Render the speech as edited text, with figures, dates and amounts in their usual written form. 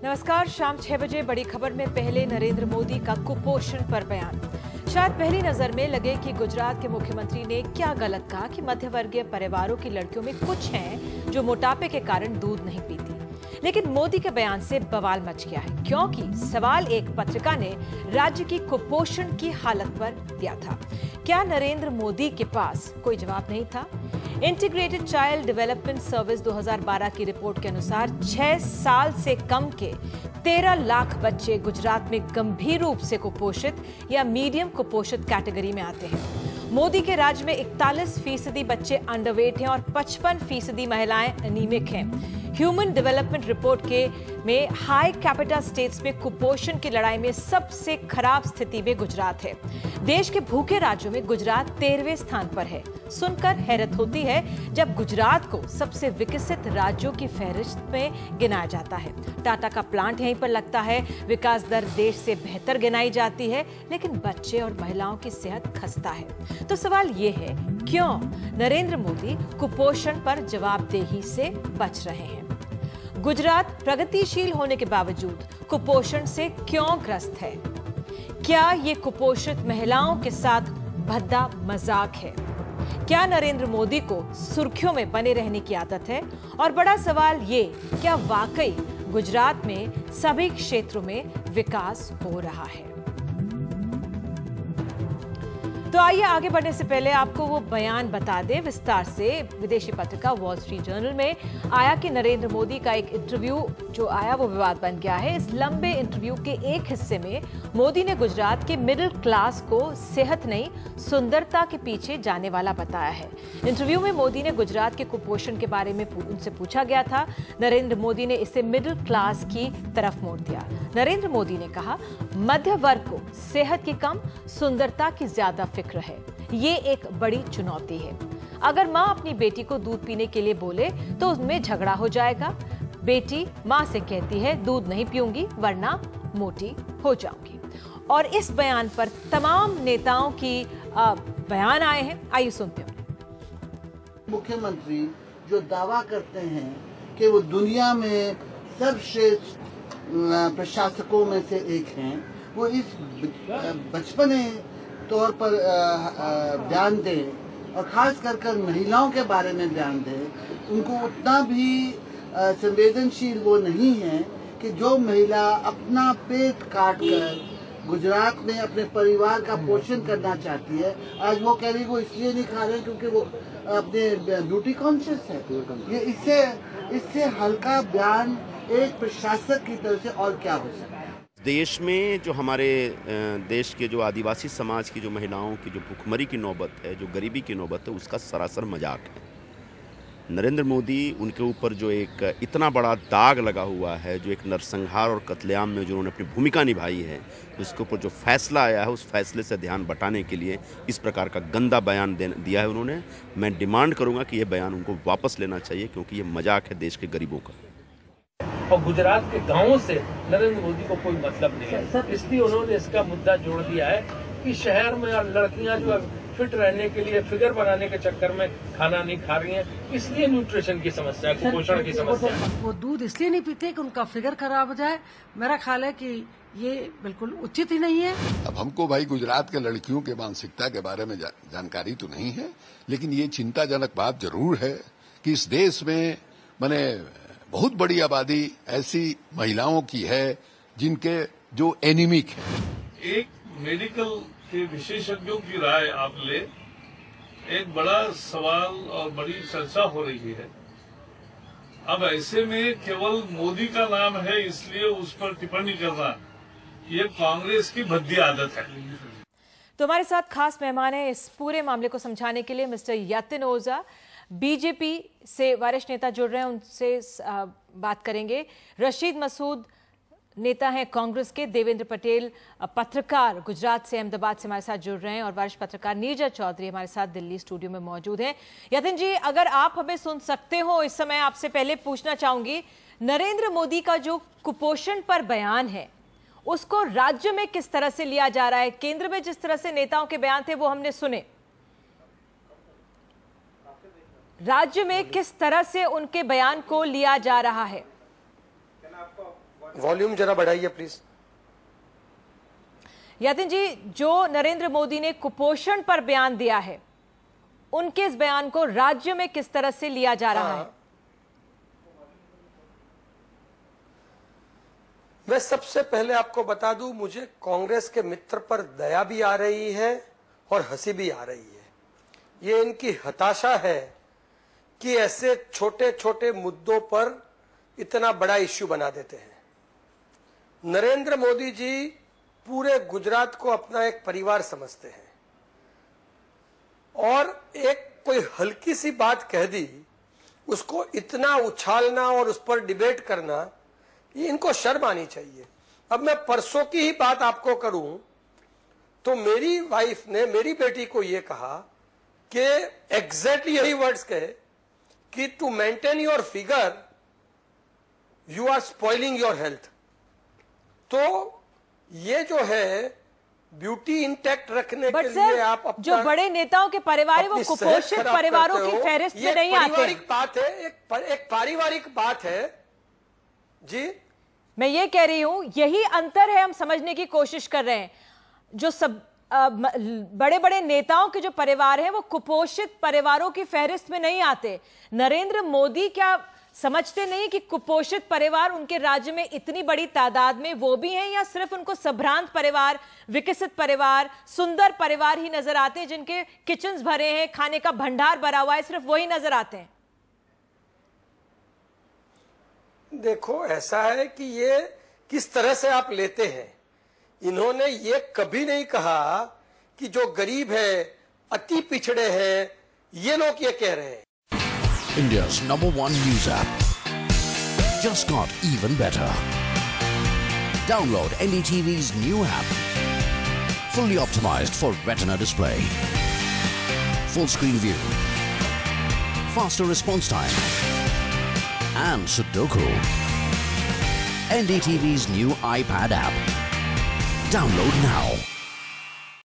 नमस्कार। शाम 6 बजे बड़ी खबर में पहले नरेंद्र मोदी का कुपोषण पर बयान। शायद पहली नजर में लगे कि गुजरात के मुख्यमंत्री ने क्या गलत कहा कि मध्यवर्गीय परिवारों की लड़कियों में कुछ हैं जो मोटापे के कारण दूध नहीं पीती। लेकिन मोदी के बयान से बवाल मच गया है, क्योंकि सवाल एक पत्रिका ने राज्य की कुपोषण की हालत पर दिया था। क्या नरेंद्र मोदी के पास कोई जवाब नहीं था? इंटीग्रेटेड चाइल्ड डेवलपमेंट सर्विस 2012 की रिपोर्ट के अनुसार 6 साल से कम के 13 लाख बच्चे गुजरात में गंभीर रूप से कुपोषित या मीडियम कुपोषित कैटेगरी में आते हैं। मोदी के राज्य में 41% बच्चे अंडरवेट हैं और 55% महिलाएं अनीमिक हैं। ह्यूमन डेवलपमेंट रिपोर्ट में हाई कैपिटा स्टेट्स में कुपोषण की लड़ाई में सबसे खराब स्थिति में गुजरात है। देश के भूखे राज्यों में गुजरात 13वें स्थान पर है। सुनकर हैरत होती है जब गुजरात को सबसे विकसित राज्यों की फहरिस्त में गिनाया जाता है। टाटा का प्लांट यहीं पर लगता है, विकास दर देश से बेहतर गिनाई जाती है, लेकिन बच्चे और महिलाओं की सेहत खस्ता है। तो सवाल ये है, क्यों नरेंद्र मोदी कुपोषण पर जवाबदेही से बच रहे हैं? गुजरात प्रगतिशील होने के बावजूद कुपोषण से क्यों ग्रस्त है? क्या ये कुपोषित महिलाओं के साथ भद्दा मजाक है? क्या नरेंद्र मोदी को सुर्खियों में बने रहने की आदत है? और बड़ा सवाल ये, क्या वाकई गुजरात में सभी क्षेत्रों में विकास हो रहा है? तो आइए आगे बढ़ने से पहले आपको वो बयान बता दें विस्तार से। विदेशी पत्रिका वॉल स्ट्रीट जर्नल में आया कि नरेंद्र मोदी का एक इंटरव्यू जो आया वो विवाद बन गया है। इस लंबे इंटरव्यू के एक हिस्से में मोदी ने गुजरात के मिडिल क्लास को सेहत नहीं सुंदरता के पीछे जाने वाला बताया है। इंटरव्यू में मोदी ने गुजरात के कुपोषण के बारे में उनसे पूछा गया था। नरेंद्र मोदी ने इसे मिडिल क्लास की तरफ मोड़ दिया। नरेंद्र मोदी ने कहा, मध्य वर्ग को सेहत की कम, सुंदरता की ज्यादा फिक्र है। ये एक बड़ी चुनौती है। अगर माँ अपनी बेटी को दूध पीने के लिए बोले तो उसमें झगड़ा हो जाएगा। बेटी माँ से कहती है, दूध नहीं पीऊंगी वरना मोटी हो जाऊंगी। और इस बयान पर तमाम नेताओं की बयान आए हैं। आइए सुनते हैं। मुख्यमंत्री जो दावा करते हैं कि वो दुनिया में सर्वश्रेष्ठ प्रशासकों में से एक हैं, वो इस बचपने तौर पर ध्यान दें और खास कर महिलाओं के बारे में ध्यान दें। उनको उतना भी संवेदनशील वो नहीं है कि जो महिला अपना पेट काट कर गुजरात में अपने परिवार का पोषण करना चाहती है, आज वो कह रही वो इसलिए नहीं खा रहे क्योंकि वो अपने ब्यूटी कॉन्शियस है। ये इससे हल्का बयान एक प्रशासक की तरफ से और क्या हो सकता है? देश में जो हमारे देश के जो आदिवासी समाज की जो महिलाओं की जो भूखमरी की नौबत है, जो गरीबी की नौबत है, उसका सरासर मजाक है। नरेंद्र मोदी उनके ऊपर जो एक इतना बड़ा दाग लगा हुआ है, जो एक नरसंहार और कत्लेआम में जो उन्होंने अपनी भूमिका निभाई है, उसके ऊपर जो फैसला आया है, उस फैसले से ध्यान बटाने के लिए इस प्रकार का गंदा बयान दिया है उन्होंने। मैं डिमांड करूँगा कि ये बयान उनको वापस लेना चाहिए, क्योंकि ये मजाक है देश के गरीबों का। और गुजरात के गांवों से नरेंद्र मोदी को कोई मतलब नहीं है, इसलिए उन्होंने इसका मुद्दा जोड़ दिया है कि शहर में लड़कियां जो फिट रहने के लिए, फिगर बनाने के चक्कर में खाना नहीं खा रही हैं, इसलिए न्यूट्रिशन की समस्या, कुपोषण की समस्या। वो दूध इसलिए नहीं पीते कि उनका फिगर खराब हो जाए। मेरा ख्याल है कि ये बिल्कुल उचित ही नहीं है। अब हमको भाई गुजरात के लड़कियों के मानसिकता के बारे में जानकारी तो नहीं है, लेकिन ये चिंताजनक बात जरूर है कि इस देश में मैंने बहुत बड़ी आबादी ऐसी महिलाओं की है जिनके जो एनीमिक है। एक मेडिकल के विशेषज्ञों की राय आप ले, एक बड़ा सवाल और बड़ी चर्चा हो रही है। अब ऐसे में केवल मोदी का नाम है इसलिए उस पर टिप्पणी करना, ये कांग्रेस की भद्दी आदत है। तो हमारे साथ खास मेहमान है इस पूरे मामले को समझाने के लिए मिस्टर यतिन ओझा, बीजेपी से वरिष्ठ नेता जुड़ रहे हैं, उनसे बात करेंगे। रशीद मसूद नेता हैं कांग्रेस के। देवेंद्र पटेल पत्रकार गुजरात से, अहमदाबाद से हमारे साथ जुड़ रहे हैं। और वरिष्ठ पत्रकार नीरज चौधरी हमारे साथ दिल्ली स्टूडियो में मौजूद हैं। यतिन जी, अगर आप हमें सुन सकते हो इस समय, आपसे पहले पूछना चाहूंगी, नरेंद्र मोदी का जो कुपोषण पर बयान है उसको राज्य में किस तरह से लिया जा रहा है? केंद्र में जिस तरह से नेताओं के बयान थे वो हमने सुने, राज्य में किस तरह से उनके बयान को लिया जा रहा है? वॉल्यूम जरा बढ़ाइए प्लीज। यातिन जी, जो नरेंद्र मोदी ने कुपोषण पर बयान दिया है, उनके इस बयान को राज्य में किस तरह से लिया जा रहा है? मैं सबसे पहले आपको बता दूं, मुझे कांग्रेस के मित्र पर दया भी आ रही है और हंसी भी आ रही है। ये इनकी हताशा है कि ऐसे छोटे छोटे मुद्दों पर इतना बड़ा इश्यू बना देते हैं। नरेंद्र मोदी जी पूरे गुजरात को अपना एक परिवार समझते हैं और एक कोई हल्की सी बात कह दी, उसको इतना उछालना और उस पर डिबेट करना, ये इनको शर्म आनी चाहिए। अब मैं परसों की ही बात आपको करूं तो मेरी वाइफ ने मेरी बेटी को ये कहा कि एग्जैक्टली यही वर्ड्स कहे कि to maintain your figure you are spoiling your health. तो ये जो है ब्यूटी इंटैक्ट रखने के लिए आप अपना, जो बड़े नेताओं के परिवार है वो कुपोषित परिवारों की फहरिस्त में नहीं आते। पारिवारिक बात है, एक पारिवारिक बात है जी। मैं ये कह रही हूं, यही अंतर है, हम समझने की कोशिश कर रहे हैं। जो सब बड़े बड़े नेताओं के जो परिवार हैं वो कुपोषित परिवारों की फहरिस्त में नहीं आते। नरेंद्र मोदी क्या समझते नहीं कि कुपोषित परिवार उनके राज्य में इतनी बड़ी तादाद में वो भी हैं, या सिर्फ उनको संभ्रांत परिवार, विकसित परिवार, सुंदर परिवार ही नजर आते हैं, जिनके किचन्स भरे हैं, खाने का भंडार भरा हुआ है, सिर्फ वही नजर आते हैं? देखो, ऐसा है कि ये किस तरह से आप लेते हैं। इन्होंने ये कभी नहीं कहा कि जो गरीब है, अति पिछड़े हैं, ये लोग ये कह रहे हैं। India's #1 news app just got even better. Download NDTV's new app. Fully optimized for retina display. Full screen view. Faster response time. And Sudoku. NDTV's new iPad app. Download now.